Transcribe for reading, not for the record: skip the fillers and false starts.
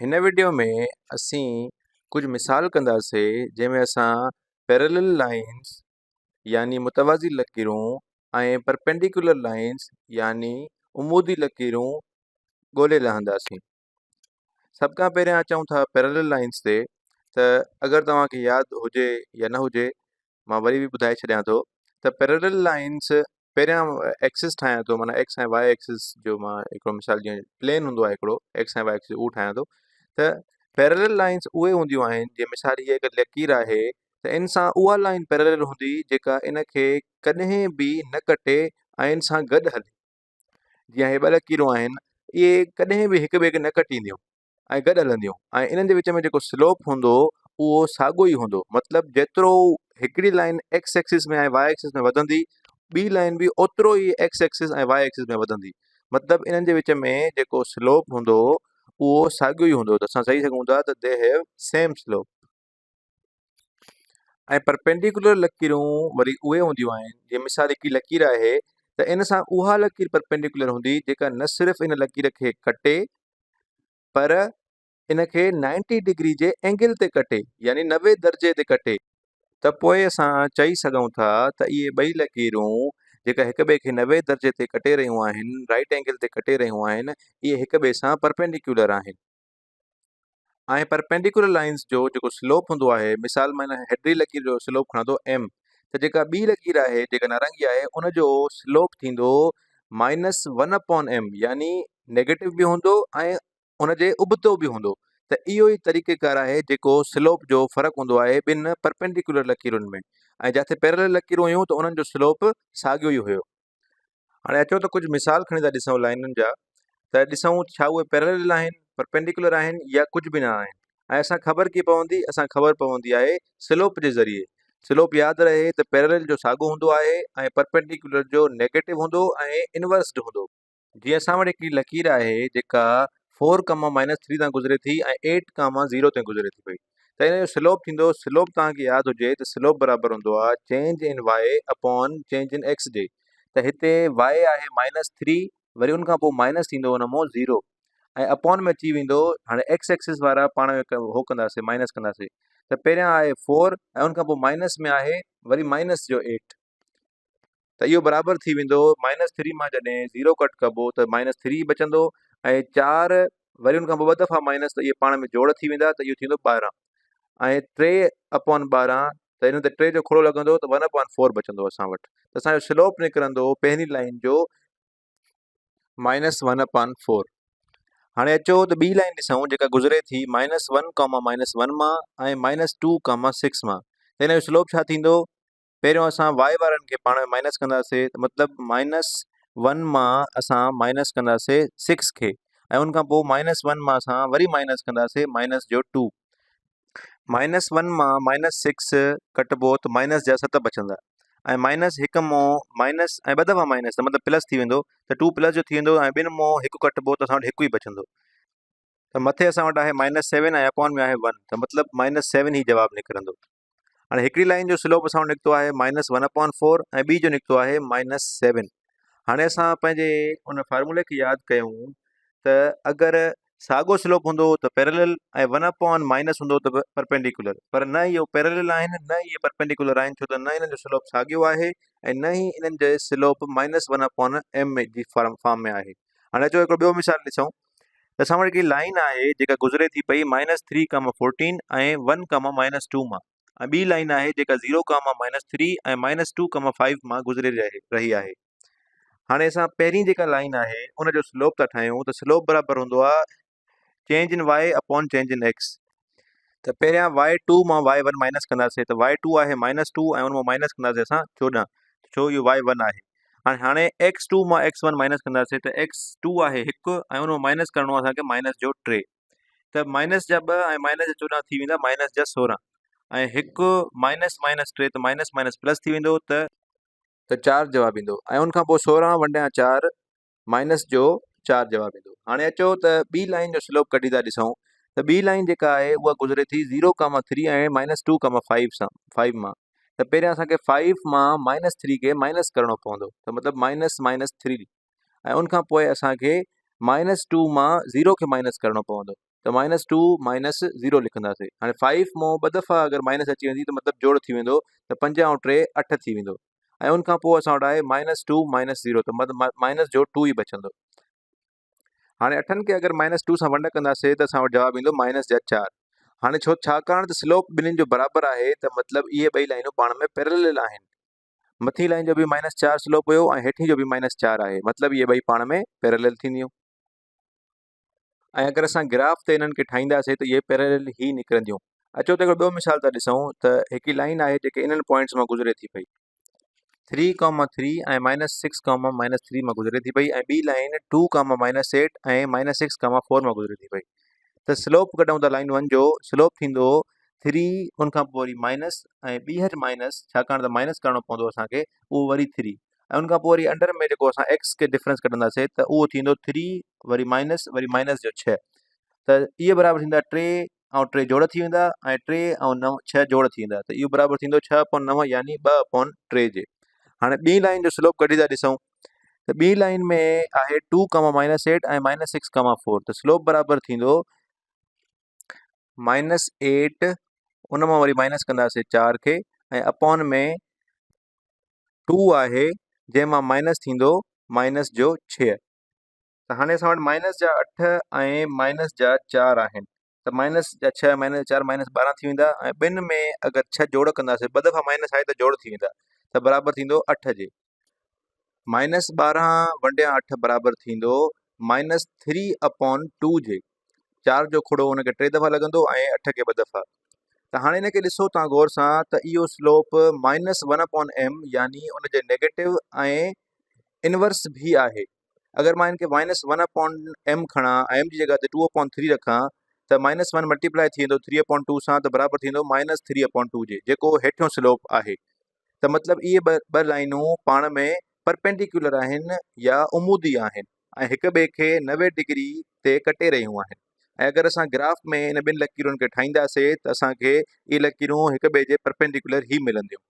हिन वीडियो में असीं कुछ मिसाल कंदासीं जंहिंमें असां पैरेलल लाइन्स यानी मुतवाज़ी लकीरूं ऐं परपेंडिकुलर लाइन्स यानी उमूदी लकीरूं ॻोल्हे लहंदासीं। सभ खां पहिरियां अचूं था पैरेलल लाइन्स ते। त अगरि तव्हांखे यादि हुजे या न हुजे, मां वरी बि ॿुधाए छॾियां थो त पैरेलल लाइन्स पहिरियां एक्सिस ठाहियां थो, माना एक्स ऐं वाई एक्सिस जो मां हिकिड़ो मिसाल, जीअं प्लेन हूंदो आहे हिकिड़ो एक्स ऐं वाई एक्सिस, उहो ठाहियां थो। त पैरेलल लाइन्स उहे हूंदियूं आहिनि, जीअं मिसाल हीअ हिकु लकीर आहे त इन सां उहा लाइन पैरेलल हूंदी जेका इन खे कॾहिं बि न कटे ऐं इन सां गॾु हले। जीअं हे ॿ लकीरूं आहिनि, इहे कॾहिं बि हिक ॿिए खे न कटींदियूं ऐं गॾु हलंदियूं, ऐं इन्हनि जे विच में जेको स्लोप हूंदो उहो साॻियो ई हूंदो। मतिलबु जेतिरो हिकिड़ी लाइन एक्स एक्सिस में ऐं वाई एक्सिस में वधंदी, ॿी लाइन बि ओतिरो ई एक्स एक्सिस ऐं वाई एक्सिस में वधंदी। मतिलबु इन्हनि जे विच में जेको स्लोप हूंदो उहो साॻियो ई हूंदो। त असां चई सघूं था त दे हैव सेम स्लोप। ऐं परपेंडिकुलर लकीरूं वरी उहे हूंदियूं आहिनि, जीअं मिसाल हिकिड़ी लकीर आहे त इन सां उहा लकीर परपेंडिकुलर हूंदी जेका न सिर्फ़ु इन लकीर खे कटे, पर इन खे 90 डिग्री जे एंगल ते कटे, यानी 90 दर्जे ते कटे। त पोइ असां चई सघूं था त इहे ॿई लकीरूं जेका हिक ॿिए खे 90 दर्जे ते कटे रहियूं आहिनि, राइट एंगल ते कटे रहियूं आहिनि, इहे हिक ॿिए सां परपेंडिकुलर आहिनि। ऐं परपेंडिकुलर लाइन्स जो जेको स्लोप हूंदो आहे, मिसाल मां हिकिड़ी लकीर जो स्लोप खणां थो एम, त जेका ॿी लकीर आहे जेका नारंगी आहे उनजो स्लोप थींदो -1/m, यानी नेगेटिव बि हूंदो ऐं उनजे उबतो बि हूंदो। त इहो ई तरीक़ेकार आहे जेको स्लोप जो फ़र्क़ु हूंदो आहे ॿिनि परपेंडिकुलर लकीरुनि में। ऐं जिथे पैरेलल लकीरूं हुयूं त उन्हनि जो स्लोप साॻियो ई हुयो। हाणे अचो त कुझु मिसाल खणी था ॾिसूं लाइनुनि जा, त ॾिसूं छा उहे पैरेलल आहिनि, परपेंडिकुलर आहिनि या कुझु बि न आहिनि। ऐं असां ख़बर कीअं पवंदी? असां ख़बर पवंदी आहे स्लोप जे ज़रिए। स्लोप यादि रहे त पैरेलल जो साॻियो हूंदो आहे ऐं परपेंडिकुलर जो नेगेटिव हूंदो ऐं इनवर्स्ड हूंदो। जीअं असां वटि हिकिड़ी लकीर आहे जेका 4, -3 तां गुज़रे थी ऐं 8, 0 ते गुज़रे थी पई। त इन जो स्लोप थींदो, स्लोप तव्हांखे यादि हुजे त स्लोप बराबरि हूंदो आहे change in Y upon change in X जे। त हिते वाई आहे -3, वरी उनखां पोइ माइनस थींदो उन मां 0 ऐं अपॉन में अची वेंदो। हाणे एक्स एक्सिस वारा पाण हो कंदासीं, माइनस कंदासीं। त पहिरियां आहे 4 ऐं उनखां पोइ माइनस में आहे वरी माइनस जो 8, त इहो बराबरि थी वेंदो -3 मां जॾहिं 0 कट कबो त -3 बचंदो ऐं 4 वरी उनखां पोइ ॿ दफ़ा माइनस, त इहे पाण में जोड़ थी वेंदा, त इहो थींदो 12 ऐं 3/12, त इन ते 3 जो खोड़ो लॻंदो त 1/4 बचंदो असां वटि। त असांजो स्लोप निकिरंदो पहिरीं लाइन जो -1/4। हाणे अचो त ॿी लाइन ॾिसूं जेका गुज़रे थी -1, मां ऐं -2, 6 मां। त हिन जो स्लोप छा थींदो? पहिरियों असां वाई वारनि खे पाण में माइनस कंदासीं, त मतिलबु -1 मां असां माइनस कंदासीं 6 खे, ऐं उनखां पोइ -1 मां असां वरी माइनस कंदासीं -2। -1 मां -6 कटिबो त माइनस जा 7 बचंदा, ऐं -1 मां माइनस ऐं ॿ दफ़ा माइनस, त मतिलबु प्लस थी वेंदो, त 2 प्लस जो थी वेंदो ऐं ॿिनि मां हिकु कटिबो त असां वटि हिकु ई बचंदो। त मथे असां वटि आहे -7 ऐं अपॉन में आहे 1, त मतिलबु -7 ई जवाबु निकिरंदो। हाणे हिकिड़ी लाइन जो स्लोप असां वटि निकितो आहे -1/4 ऐं ॿी जो निकितो आहे -7। हाणे असां पंहिंजे उन फार्मूले खे यादि कयूं त अगरि साॻियो स्लोप हूंदो त पैरेलल ऐं 1/- हूंदो त परपेंडिकुलर, पर न इहो पैरेलल आहिनि न इहे परपेंडिकुलर आहिनि, छो त न इन्हनि जो स्लोप साॻियो आहे ऐं न ई इन्हनि जो स्लोप -1/m जी फॉर्म में आहे। हाणे अचो हिकिड़ो ॿियो मिसाल ॾिसूं त असां वटि हिकिड़ी लाइन आहे जेका गुज़रे थी पई -3, 14 ऐं 1, -2 मां, ऐं ॿी लाइन आहे जेका 0, -3 ऐं -2, 5 मां गुज़रे रही आहे। हाणे असां पहिरीं जेका लाइन आहे उनजो स्लोप था ठाहियूं, त स्लोप बराबरि हूंदो आहे change in Y upon change in X. त पहिरियां y2 मां y1 माइनस कंदासीं, त y2 आहे -2 ऐं उन मां माइनस कंदासीं असां 14, छो इहो y1 आहे। हाणे x2 मां x1 माइनस कंदासीं, त x2 आहे 1 ऐं उन मां माइनस करिणो आहे असांखे -3, त माइनस जा 2 ऐं -14 थी वेंदा -16, ऐं 1 -3, त माइनस प्लस थी वेंदो, त 4 जवाबु ईंदो, ऐं उनखां पोइ 16 / 4 -4 जवाबु ईंदो। हाणे अचो त ॿी लाइन जो स्लोप कढी था ॾिसूं, त ॿी लाइन जेका आहे उहा गुज़रे थी 0, 3 ऐं -2, 5 मां। त पहिरियां असांखे 5 मां -3 खे माइनस करिणो पवंदो, त मतिलबु -3, ऐं उनखां पोइ असांखे -2 मां 0 खे माइनस करणो पवंदो त -2 - 0 लिखंदासीं। हाणे 5 मां 2 दफ़ा अगरि माइनस अची वेंदी त मतिलबु जोड़ थी वेंदो त 5 ऐं 3 8 थी वेंदो ऐं उनखां पोइ असां वटि आहे -2 - 0 त मतिलबु माइनस जो 2 ई बचंदो। हाणे 8 खे अगरि -2 सां वंड कंदासीं त असां वटि जवाबु ईंदो -4। हाणे छाकाणि त स्लोप ॿिन्हिनि जो बराबरि आहे त मतिलबु इहे ॿई लाइनूं पाण में पैरेलल आहिनि। मथी लाइन जो बि -4 स्लोप हुयो ऐं हेठी जो बि -4 आहे, मतिलबु इहे ॿई पाण में पैरेलल थींदियूं। ऐं अगरि असां ग्राफ ते इन्हनि खे ठाहींदासीं त इहे पैरेलल ई निकिरंदियूं। अचो त हिकिड़ो ॿियो मिसाल था ॾिसूं त हिकु लाइन आहे जेके इन्हनि पॉइंट्स मां गुज़रे थी पई 3,3 ऐं -6,-3 मां गुज़रे थी पई ऐं ॿी लाइन 2,-8 ऐं -6,4 मां गुज़रे थी पई। त स्लोप कढूं था लाइन 1 जो स्लोप थींदो 3 उनखां पोइ वरी माइनस ऐं ॿीहर माइनस, छाकाणि त माइनस करणो पवंदो असांखे, उहो वरी 3 ऐं उनखां पोइ वरी अंडर में जेको असां एक्स के डिफरेंस कढंदासीं त उहो थींदो 3 वरी माइनस जो 6। त इहे बराबरि थींदा 3 ऐं 3 जोड़ थी वेंदा ऐं 3 ऐं 9 6 जोड़ थी वेंदा त इहो बराबरि थींदो 6/9 यानी 2/3 जे। हाणे ॿी लाइन जो स्लोप कढी था ॾिसूं त ॿी लाइन में आहे 2,-8 ऐं -6,4 त स्लोप बराबरि थींदो -8 उन मां वरी माइनस कंदासीं 4 खे ऐं अपॉन में 2 आहे जंहिंमां माइनस थींदो माइनस जो 6। त हाणे असां वटि माइनस जा 8 ऐं माइनस जा 4 आहिनि त माइनस जा 6 माइनस 4 -12 थी वेंदा ऐं ॿिनि में अगरि 6 जोड़ कंदासीं 2 दफ़ा माइनस आहे त जोड़ थी वेंदा त बराबरि थींदो 8 जे। -12 वंडिया 8 बराबरि थींदो -3/2 जे। 4 जो खुड़ो हुनखे 3 दफ़ा लॻंदो ऐं 8 खे 2 दफ़ा। त हाणे हिनखे ॾिसो तव्हां गौर सां त इहो स्लोप -1/m यानी उनजे नेगेटिव ऐं इनवर्स भी आहे। अगरि मां हिनखे -1/m खणा ऐं m जी जॻह ते 2/3 रखां त -1 मल्टीप्लाई थी वेंदो 3/2 सां त बराबरि थींदो -3/2 जे, जेको हेठियों स्लोप आहे। त मतिलबु इहे ॿ लाइनूं पाण में परपेंडिकुलर आहिनि या उमूदी आहिनि ऐं हिक ॿिए खे 90 डिग्री ते कटे रहियूं आहिनि। ऐं अगरि असां ग्राफ में इन ॿिनि लकीरुनि खे ठाहींदासीं त असांखे इहे लकीरूं हिक ॿिए जे परपेंडिकुलर ई मिलंदियूं।